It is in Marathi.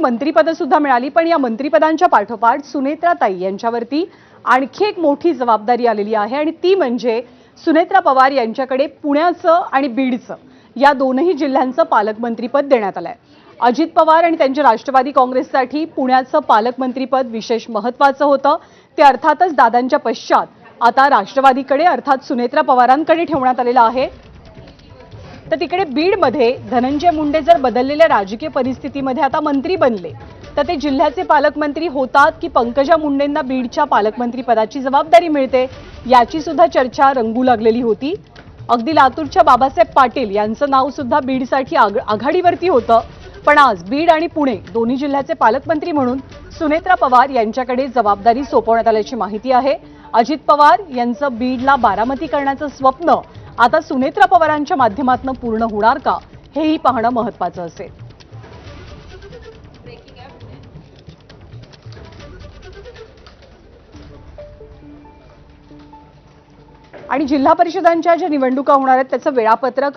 मंत्रिपद सुद्धा मिळाली, पण या मंत्रिपदांच्या पाठोपाठ सुनेत्राताई यांच्यावरती आणखी एक मोठी जबाबदारी आलेली आहे आणि ती म्हणजे सुनेत्रा पवार यांच्याकडे पुण्याचं आणि बीडचं या दोनही जिल्ह्यांचं पालकमंत्रीपद देण्यात आलंय। अजित पवार आणि त्यांच्या राष्ट्रवादी काँग्रेससाठी पुण्याचं पालकमंत्रीपद विशेष महत्त्वाचं होतं। ते अर्थातच दादांच्या पश्चात आता राष्ट्रवादीकडे अर्थात सुनेत्रा पवारांकडे ठेवण्यात आलेलं आहे। तर तिकडे बीडमध्ये धनंजय मुंडे जर बदललेल्या राजकीय परिस्थितीमध्ये आता मंत्री बनले तर ते जिल्ह्याचे पालकमंत्री होतात की पंकजा मुंडेंना बीडच्या पालकमंत्री पदाची जबाबदारी मिळते, याची सुद्धा चर्चा रंगू लागलेली होती। अगदी लातूरच्या बाबासाहेब पाटील यांचं नाव सुद्धा बीडसाठी आघाडीवरती होतं, पण आज बीड आणि पुणे दोन्ही जिल्ह्याचे पालकमंत्री म्हणून सुनेत्रा पवार यांच्याकडे जबाबदारी सोपवण्यात आल्याची माहिती आहे। अजित पवार यांचं बीडला बारामती करण्याचं स्वप्न आता सुनेत्रा पवारांच्या माध्यमातून पूर्ण होणार का, हेही पाहणं महत्त्वाचं असेल। आणि जिल्हा परिषदांच्या ज्या निवडणुका होणार आहेत त्याचं वेळापत्रक